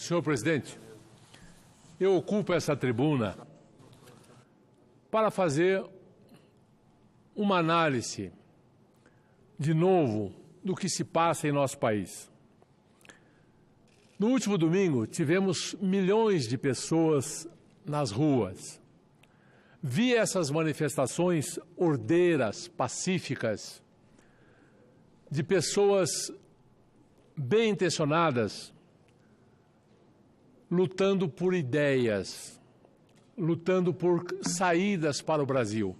Senhor presidente, eu ocupo essa tribuna para fazer uma análise, de novo, do que se passa em nosso país. No último domingo, tivemos milhões de pessoas nas ruas. Vi essas manifestações ordeiras, pacíficas, de pessoas bem intencionadas, lutando por ideias, lutando por saídas para o Brasil.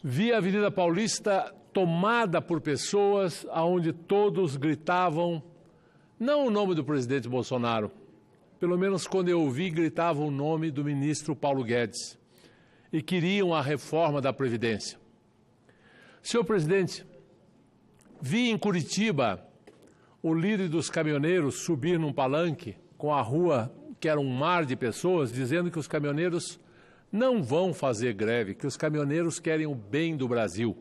Vi a Avenida Paulista tomada por pessoas onde todos gritavam, não o nome do presidente Bolsonaro, pelo menos quando eu ouvi, gritavam o nome do ministro Paulo Guedes e queriam a reforma da Previdência. Senhor presidente, vi em Curitiba o líder dos caminhoneiros subir num palanque com a rua, que era um mar de pessoas, dizendo que os caminhoneiros não vão fazer greve, que os caminhoneiros querem o bem do Brasil.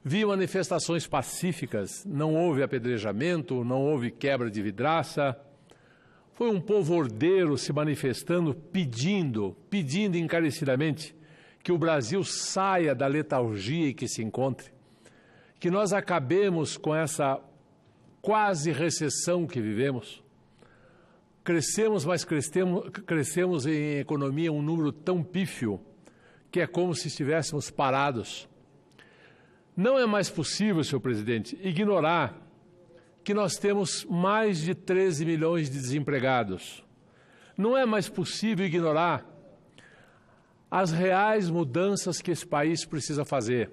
Vi manifestações pacíficas, não houve apedrejamento, não houve quebra de vidraça. Foi um povo ordeiro se manifestando, pedindo encarecidamente que o Brasil saia da letargia em que se encontre, que nós acabemos com essa quase recessão que vivemos. Crescemos, mas crescemos em economia um número tão pífio que é como se estivéssemos parados. Não é mais possível, senhor presidente, ignorar que nós temos mais de 13 milhões de desempregados. Não é mais possível ignorar as reais mudanças que esse país precisa fazer.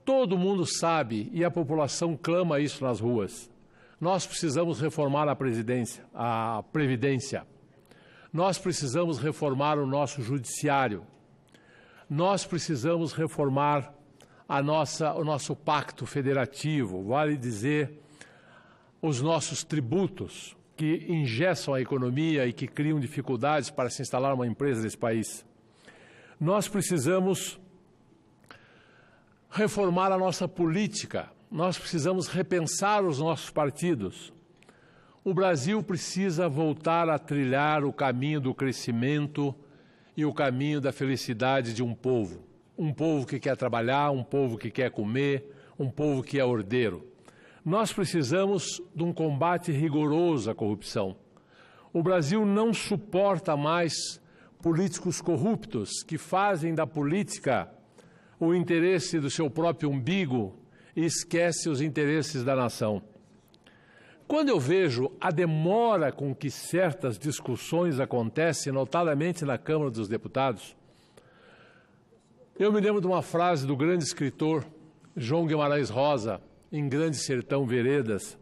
Todo mundo sabe e a população clama isso nas ruas. Nós precisamos reformar a Previdência. Nós precisamos reformar o nosso judiciário. Nós precisamos reformar o nosso pacto federativo, vale dizer, os nossos tributos que engessam a economia e que criam dificuldades para se instalar uma empresa nesse país. Nós precisamos reformar a nossa política. Nós precisamos repensar os nossos partidos. O Brasil precisa voltar a trilhar o caminho do crescimento e o caminho da felicidade de um povo. Um povo que quer trabalhar, um povo que quer comer, um povo que é ordeiro. Nós precisamos de um combate rigoroso à corrupção. O Brasil não suporta mais políticos corruptos que fazem da política o interesse do seu próprio umbigo e esquece os interesses da nação. Quando eu vejo a demora com que certas discussões acontecem, notadamente na Câmara dos Deputados, eu me lembro de uma frase do grande escritor João Guimarães Rosa, em Grande Sertão Veredas,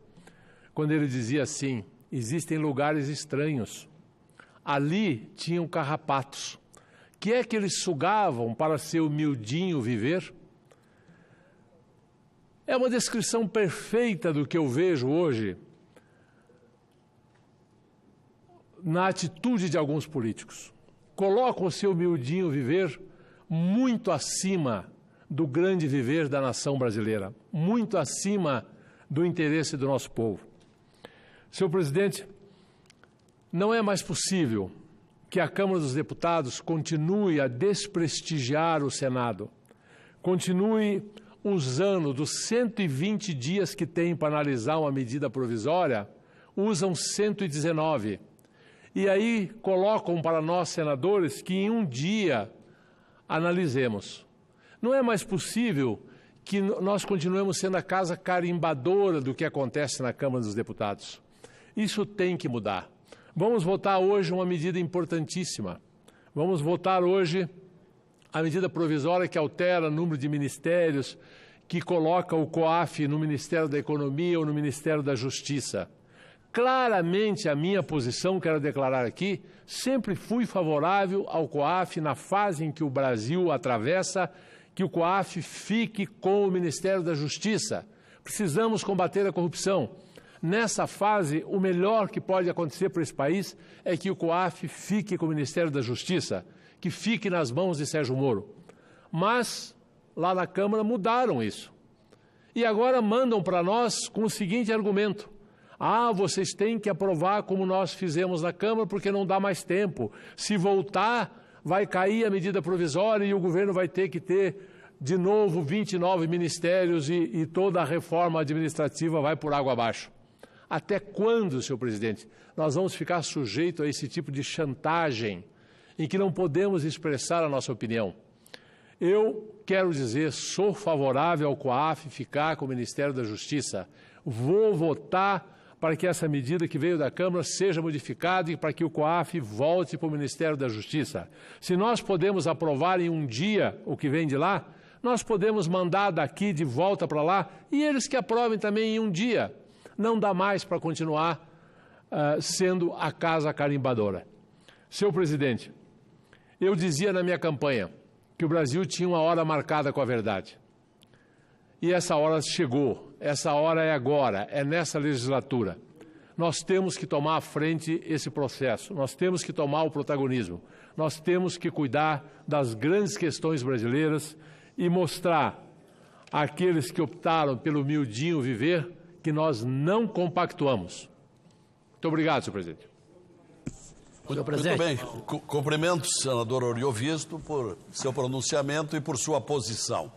quando ele dizia assim: existem lugares estranhos, ali tinham carrapatos, que é que eles sugavam para seu humildinho viver? É uma descrição perfeita do que eu vejo hoje na atitude de alguns políticos. Colocam o seu humildinho viver muito acima do grande viver da nação brasileira, muito acima do interesse do nosso povo. Senhor presidente, não é mais possível que a Câmara dos Deputados continue a desprestigiar o Senado, continue usando dos 120 dias que tem para analisar uma medida provisória, usam 119. E aí colocam para nós, senadores, que em um dia analisemos. Não é mais possível que nós continuemos sendo a casa carimbadora do que acontece na Câmara dos Deputados. Isso tem que mudar. Vamos votar hoje uma medida importantíssima. Vamos votar hoje a medida provisória que altera o número de ministérios, que coloca o COAF no Ministério da Economia ou no Ministério da Justiça. Claramente a minha posição, quero declarar aqui, sempre fui favorável ao COAF na fase em que o Brasil atravessa, que o COAF fique com o Ministério da Justiça. Precisamos combater a corrupção. Nessa fase, o melhor que pode acontecer para esse país é que o COAF fique com o Ministério da Justiça, que fique nas mãos de Sérgio Moro. Mas, lá na Câmara, mudaram isso. E agora mandam para nós com o seguinte argumento: Ah, vocês têm que aprovar como nós fizemos na Câmara, porque não dá mais tempo. Se voltar, vai cair a medida provisória e o governo vai ter que ter, de novo, 29 ministérios e toda a reforma administrativa vai por água abaixo. Até quando, senhor presidente, nós vamos ficar sujeitos a esse tipo de chantagem em que não podemos expressar a nossa opinião? Eu quero dizer, sou favorável ao COAF ficar com o Ministério da Justiça. Vou votar para que essa medida que veio da Câmara seja modificada e para que o COAF volte para o Ministério da Justiça. Se nós podemos aprovar em um dia o que vem de lá, nós podemos mandar daqui de volta para lá e eles que aprovem também em um dia. Não dá mais para continuar sendo a casa carimbadora. Senhor presidente, eu dizia na minha campanha que o Brasil tinha uma hora marcada com a verdade. E essa hora chegou, essa hora é agora, é nessa legislatura. Nós temos que tomar à frente esse processo, nós temos que tomar o protagonismo, nós temos que cuidar das grandes questões brasileiras e mostrar àqueles que optaram pelo miudinho viver que nós não compactuamos. Muito obrigado, senhor presidente. Muito bem. Cumprimento o senador Oriovisto por seu pronunciamento e por sua posição.